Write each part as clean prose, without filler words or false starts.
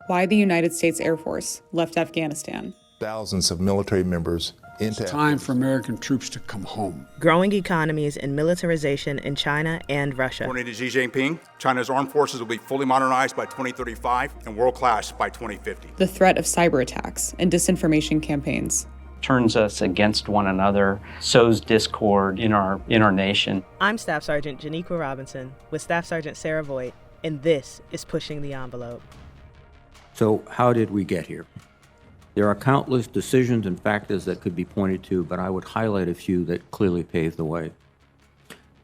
why the United States Air Force left Afghanistan. Thousands of military members into It's time for American troops to come home. Growing economies and militarization in China and Russia. According to Xi Jinping, China's armed forces will be fully modernized by 2035 and world-class by 2050. The threat of cyber attacks and disinformation campaigns. Turns us against one another, sows discord in our nation. I'm Staff Sergeant Janiqua Robinson with Staff Sergeant Sarah Voigt, and this is Pushing the Envelope. So how did we get here? There are countless decisions and factors that could be pointed to, but I would highlight a few that clearly paved the way.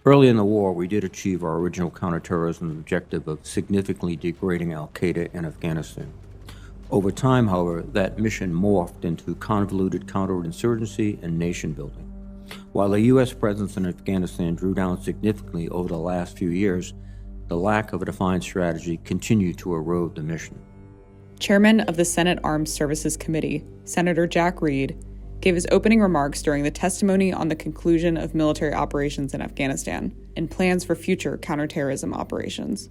Early in the war, we did achieve our original counterterrorism objective of significantly degrading al-Qaeda in Afghanistan. Over time, however, that mission morphed into convoluted counterinsurgency and nation building. While the U.S. presence in Afghanistan drew down significantly over the last few years, the lack of a defined strategy continued to erode the mission. Chairman of the Senate Armed Services Committee, Senator Jack Reed, gave his opening remarks during the testimony on the conclusion of military operations in Afghanistan and plans for future counterterrorism operations.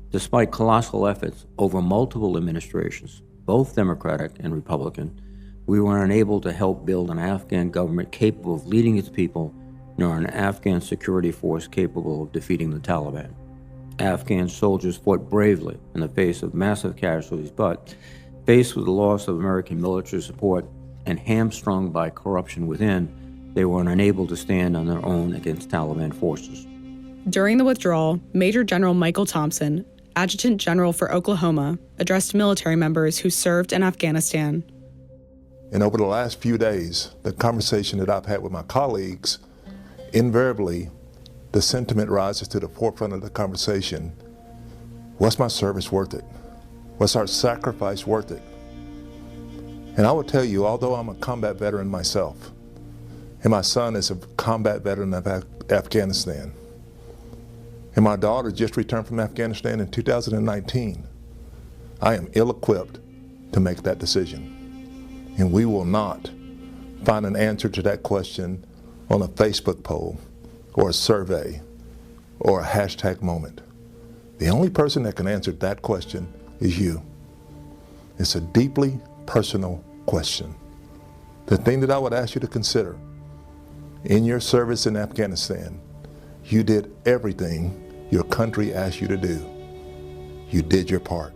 Despite colossal efforts over multiple administrations, both Democratic and Republican, we were unable to help build an Afghan government capable of leading its people, nor an Afghan security force capable of defeating the Taliban. Afghan soldiers fought bravely in the face of massive casualties, but faced with the loss of American military support and hamstrung by corruption within, they were unable to stand on their own against Taliban forces. During the withdrawal, Major General Michael Thompson, Adjutant General for Oklahoma, addressed military members who served in Afghanistan. And over the last few days, the conversation that I've had with my colleagues, invariably, the sentiment rises to the forefront of the conversation. Was my service worth it? Was our sacrifice worth it? And I will tell you, although I'm a combat veteran myself, and my son is a combat veteran of Afghanistan, and my daughter just returned from Afghanistan in 2019, I am ill-equipped to make that decision. And we will not find an answer to that question on a Facebook poll or a survey or a hashtag moment. The only person that can answer that question is you. It's a deeply personal question. The thing that I would ask you to consider, in your service in Afghanistan, you did everything your country asked you to do. You did your part.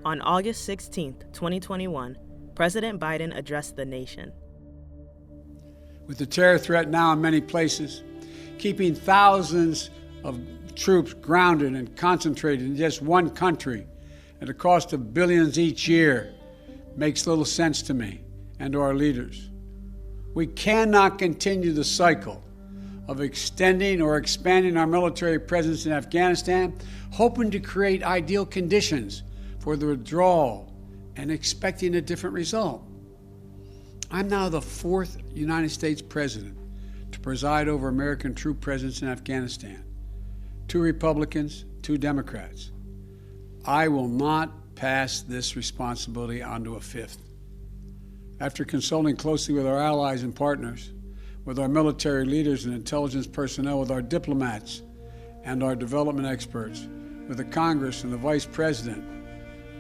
On August 16, 2021, President Biden addressed the nation. With the terror threat now in many places, keeping thousands of troops grounded and concentrated in just one country at a cost of billions each year makes little sense to me and to our leaders. We cannot continue the cycle of extending or expanding our military presence in Afghanistan, hoping to create ideal conditions for the withdrawal and expecting a different result. I'm now the fourth United States president to preside over American troop presence in Afghanistan. 2 Republicans, 2 Democrats. I will not pass this responsibility on to a 5th. After consulting closely with our allies and partners, with our military leaders and intelligence personnel, with our diplomats and our development experts, with the Congress and the Vice President,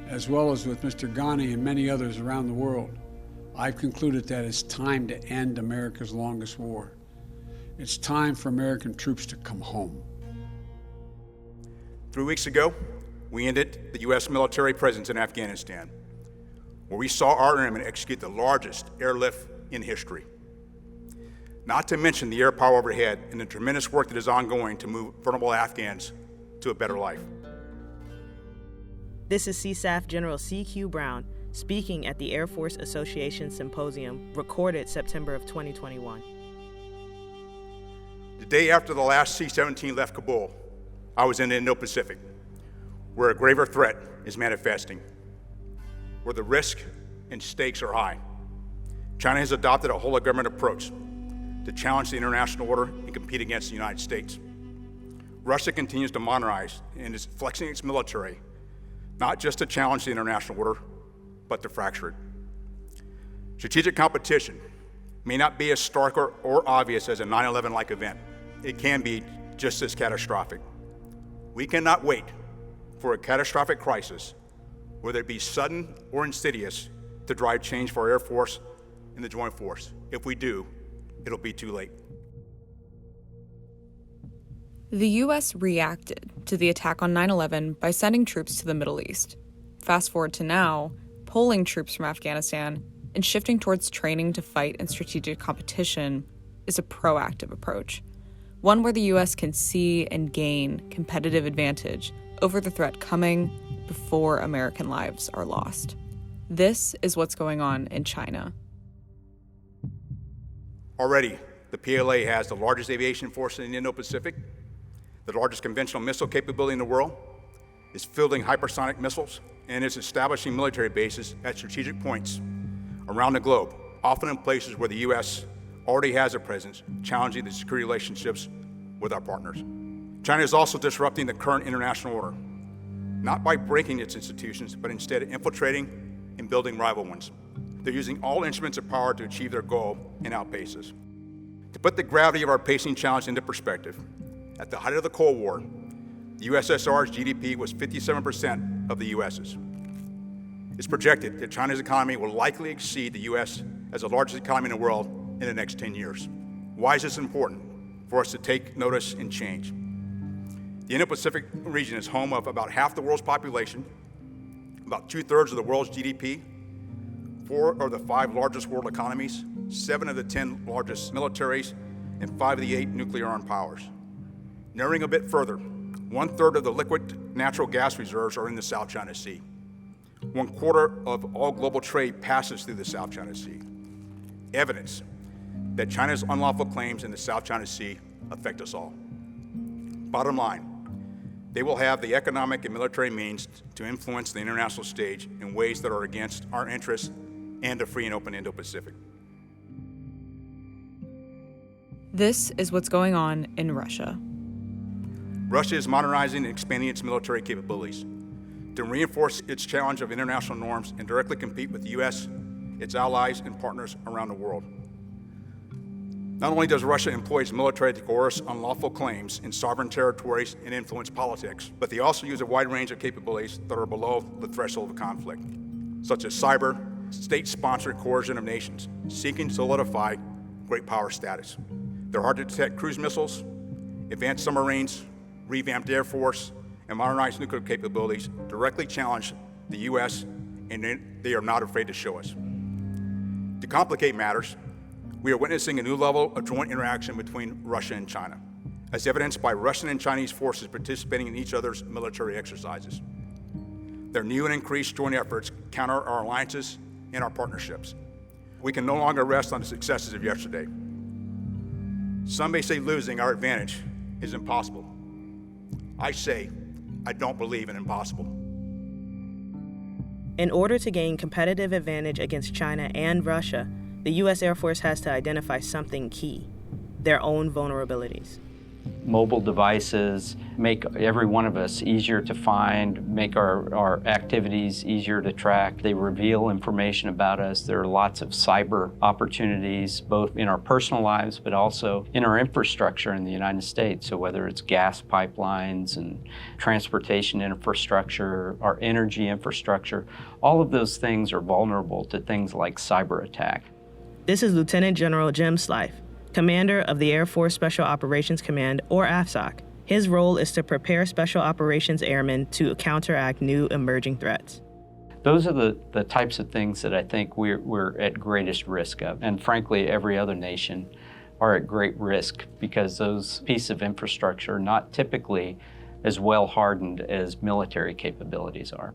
as well as with Mr. Ghani and many others around the world, I've concluded that it's time to end America's longest war. It's time for American troops to come home. 3 weeks ago, we ended the U.S. military presence in Afghanistan, where we saw our airmen execute the largest airlift in history. Not to mention the air power overhead and the tremendous work that is ongoing to move vulnerable Afghans to a better life. This is CSAF General C.Q. Brown speaking at the Air Force Association Symposium, recorded September of 2021. The day after the last C-17 left Kabul, I was in the Indo-Pacific, where a graver threat is manifesting, where the risk and stakes are high. China has adopted a whole-of-government approach to challenge the international order and compete against the United States. Russia continues to modernize and is flexing its military, not just to challenge the international order, but to fracture it. Strategic competition may not be as stark or obvious as a 9/11-like event. It can be just as catastrophic. We cannot wait for a catastrophic crisis, whether it be sudden or insidious, to drive change for our Air Force and the Joint Force. If we do, it'll be too late. The U.S. reacted to the attack on 9/11 by sending troops to the Middle East. Fast forward to now, pulling troops from Afghanistan and shifting towards training to fight in strategic competition is a proactive approach, one where the U.S. can see and gain competitive advantage over the threat coming before American lives are lost. This is what's going on in China. Already, the PLA has the largest aviation force in the Indo-Pacific, the largest conventional missile capability in the world, is fielding hypersonic missiles, and is establishing military bases at strategic points around the globe, often in places where the U.S. already has a presence, challenging the security relationships with our partners. China is also disrupting the current international order, not by breaking its institutions, but instead infiltrating and building rival ones. They're using all instruments of power to achieve their goal and outpace us. To put the gravity of our pacing challenge into perspective, at the height of the Cold War, the USSR's GDP was 57% of the US's. It's projected that China's economy will likely exceed the US as the largest economy in the world in the next 10 years. Why is this important for us to take notice and change? The Indo-Pacific region is home of about half the world's population, about 2/3 of the world's GDP, 4 of the 5 largest world economies, 7 of the 10 largest militaries, and 5 of the 8 nuclear-armed powers. Narrowing a bit further, 1/3 of the liquid natural gas reserves are in the South China Sea. 1/4 of all global trade passes through the South China Sea. Evidence that China's unlawful claims in the South China Sea affect us all. Bottom line, they will have the economic and military means to influence the international stage in ways that are against our interests and a free and open Indo-Pacific. This is what's going on in Russia. Russia is modernizing and expanding its military capabilities to reinforce its challenge of international norms and directly compete with the U.S., its allies, and partners around the world. Not only does Russia employ its military to coerce unlawful claims in sovereign territories and influence politics, but they also use a wide range of capabilities that are below the threshold of conflict, such as cyber, state-sponsored coercion of nations, seeking to solidify great power status. They're hard to detect cruise missiles, advanced submarines, revamped Air Force, and modernized nuclear capabilities directly challenge the U.S., and they are not afraid to show us. To complicate matters, we are witnessing a new level of joint interaction between Russia and China, as evidenced by Russian and Chinese forces participating in each other's military exercises. Their new and increased joint efforts counter our alliances and our partnerships. We can no longer rest on the successes of yesterday. Some may say losing our advantage is impossible. I say, I don't believe in impossible. In order to gain competitive advantage against China and Russia, the U.S. Air Force has to identify something key: their own vulnerabilities. Mobile devices make every one of us easier to find, make our activities easier to track. They reveal information about us. There are lots of cyber opportunities, both in our personal lives, but also in our infrastructure in the United States. So whether it's gas pipelines and transportation infrastructure, our energy infrastructure, all of those things are vulnerable to things like cyber attack. This is Lieutenant General Jim Slife, Commander of the Air Force Special Operations Command, or AFSOC. His role is to prepare Special Operations Airmen to counteract new emerging threats. Those are the types of things that I think we're at greatest risk of. And frankly, every other nation are at great risk because those pieces of infrastructure are not typically as well hardened as military capabilities are.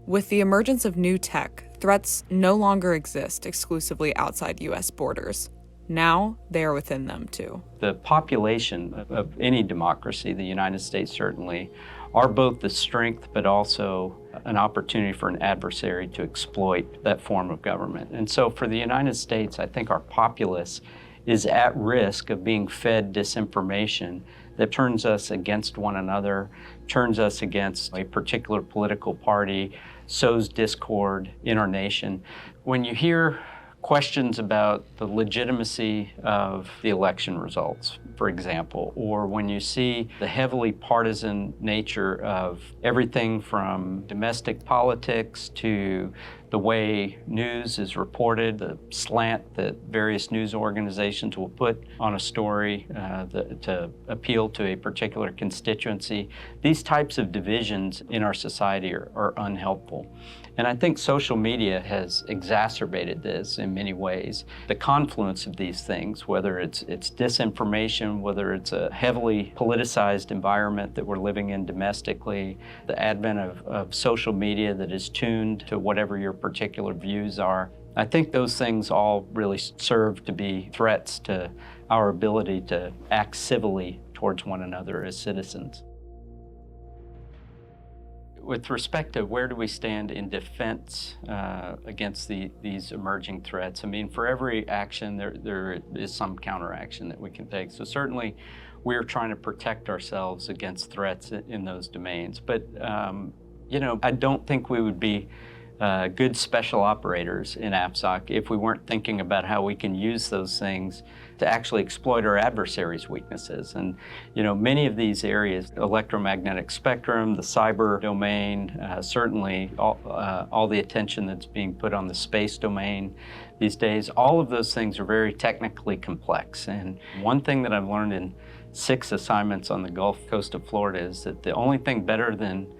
With the emergence of new tech, threats no longer exist exclusively outside U.S. borders. Now they are within them too. The population of any democracy, the United States certainly, are both the strength but also an opportunity for an adversary to exploit that form of government. And so for the United States, I think our populace is at risk of being fed disinformation that turns us against one another, turns us against a particular political party, sows discord in our nation. When you hear questions about the legitimacy of the election results, for example, or when you see the heavily partisan nature of everything from domestic politics to the way news is reported, the slant that various news organizations will put on a story to appeal to a particular constituency. These types of divisions in our society are unhelpful. And I think social media has exacerbated this in many ways. The confluence of these things, whether it's disinformation, whether it's a heavily politicized environment that we're living in domestically, the advent of social media that is tuned to whatever your particular views are, I think those things all really serve to be threats to our ability to act civilly towards one another as citizens. With respect to where do we stand in defense against these emerging threats, I mean, for every action, there is some counteraction that we can take. So certainly, we're trying to protect ourselves against threats in those domains. But, I don't think we would be good special operators in AFSOC if we weren't thinking about how we can use those things to actually exploit our adversaries' weaknesses. And, many of these areas, electromagnetic spectrum, the cyber domain, certainly all the attention that's being put on the space domain these days, all of those things are very technically complex. And one thing that I've learned in 6 assignments on the Gulf Coast of Florida is that the only thing better than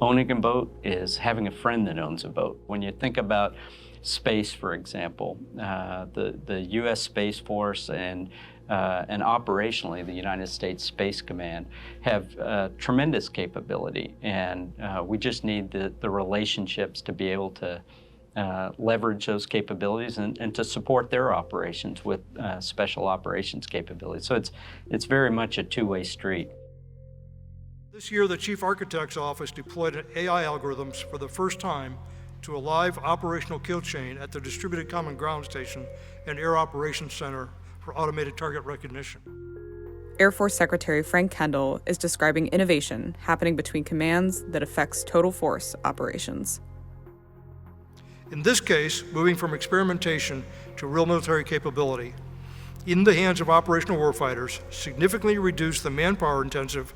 owning a boat is having a friend that owns a boat. When you think about space, for example, the U.S. Space Force and operationally the United States Space Command have tremendous capability, and we just need the relationships to be able to leverage those capabilities and to support their operations with special operations capabilities. So it's very much a two-way street. This year, the Chief Architect's Office deployed AI algorithms for the first time to a live operational kill chain at the Distributed Common Ground Station and Air Operations Center for automated target recognition. Air Force Secretary Frank Kendall is describing innovation happening between commands that affects total force operations. In this case, moving from experimentation to real military capability in the hands of operational warfighters significantly reduced the manpower-intensive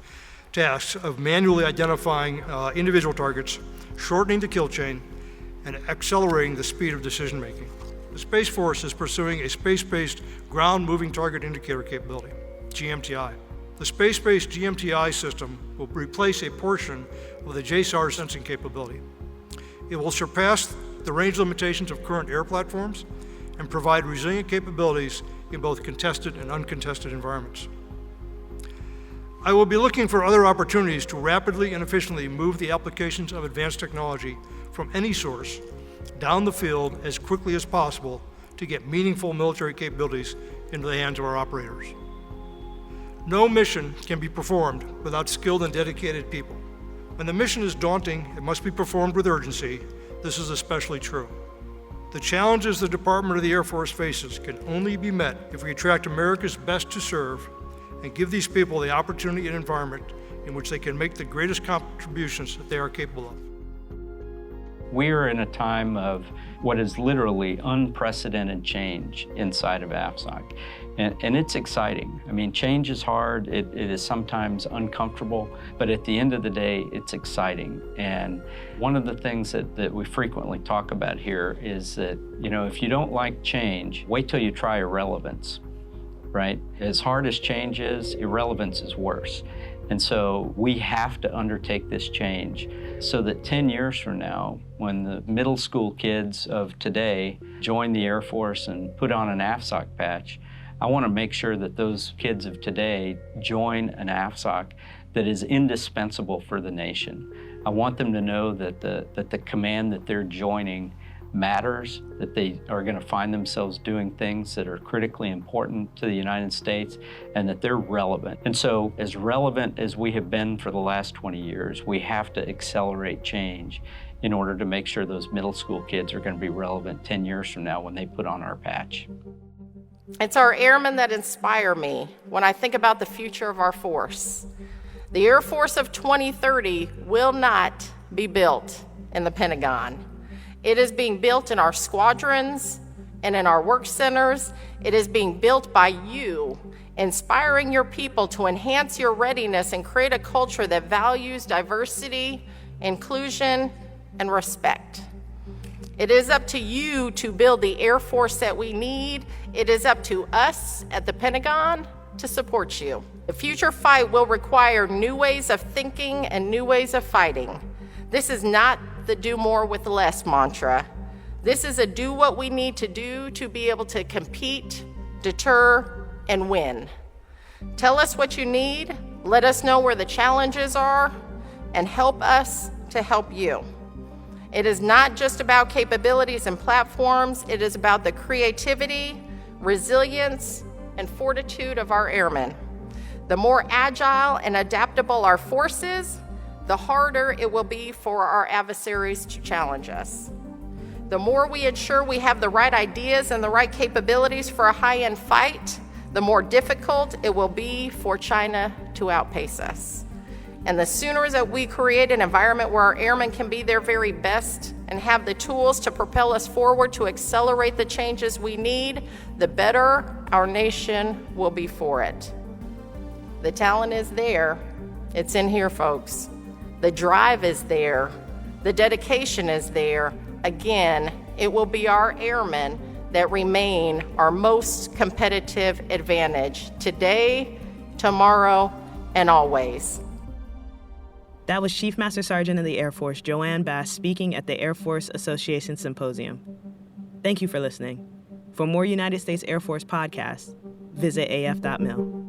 tasks of manually identifying individual targets, shortening the kill chain, and accelerating the speed of decision-making. The Space Force is pursuing a space-based ground moving target indicator capability, GMTI. The space-based GMTI system will replace a portion of the JSAR sensing capability. It will surpass the range limitations of current air platforms and provide resilient capabilities in both contested and uncontested environments. I will be looking for other opportunities to rapidly and efficiently move the applications of advanced technology from any source down the field as quickly as possible to get meaningful military capabilities into the hands of our operators. No mission can be performed without skilled and dedicated people. When the mission is daunting, it must be performed with urgency. This is especially true. The challenges the Department of the Air Force faces can only be met if we attract America's best to serve and give these people the opportunity and environment in which they can make the greatest contributions that they are capable of. We are in a time of what is literally unprecedented change inside of AFSOC. And it's exciting. I mean, change is hard, it is sometimes uncomfortable, but at the end of the day, it's exciting. And one of the things that we frequently talk about here is that, if you don't like change, wait till you try irrelevance, right? As hard as change is, irrelevance is worse. And so we have to undertake this change so that 10 years from now, when the middle school kids of today join the Air Force and put on an AFSOC patch, I want to make sure that those kids of today join an AFSOC that is indispensable for the nation. I want them to know that the command that they're joining matters, that they are going to find themselves doing things that are critically important to the United States, and that they're relevant. And so, as relevant as we have been for the last 20 years, we have to accelerate change in order to make sure those middle school kids are going to be relevant 10 years from now when they put on our patch. It's our airmen that inspire me when I think about the future of our force. The Air Force of 2030 will not be built in the Pentagon. It is being built in our squadrons and in our work centers. It is being built by you, inspiring your people to enhance your readiness and create a culture that values diversity, inclusion, and respect. It is up to you to build the Air Force that we need. It is up to us at the Pentagon to support you. The future fight will require new ways of thinking and new ways of fighting. This is not the do more with less mantra. This is a do what we need to do to be able to compete, deter, and win. Tell us what you need, let us know where the challenges are, and help us to help you. It is not just about capabilities and platforms, it is about the creativity, resilience, and fortitude of our airmen. The more agile and adaptable our forces, the harder it will be for our adversaries to challenge us. The more we ensure we have the right ideas and the right capabilities for a high-end fight, the more difficult it will be for China to outpace us. And the sooner that we create an environment where our airmen can be their very best and have the tools to propel us forward to accelerate the changes we need, the better our nation will be for it. The talent is there. It's in here, folks. The drive is there. The dedication is there. Again, it will be our airmen that remain our most competitive advantage today, tomorrow, and always. That was Chief Master Sergeant of the Air Force Joanne Bass speaking at the Air Force Association Symposium. Thank you for listening. For more United States Air Force podcasts, visit af.mil.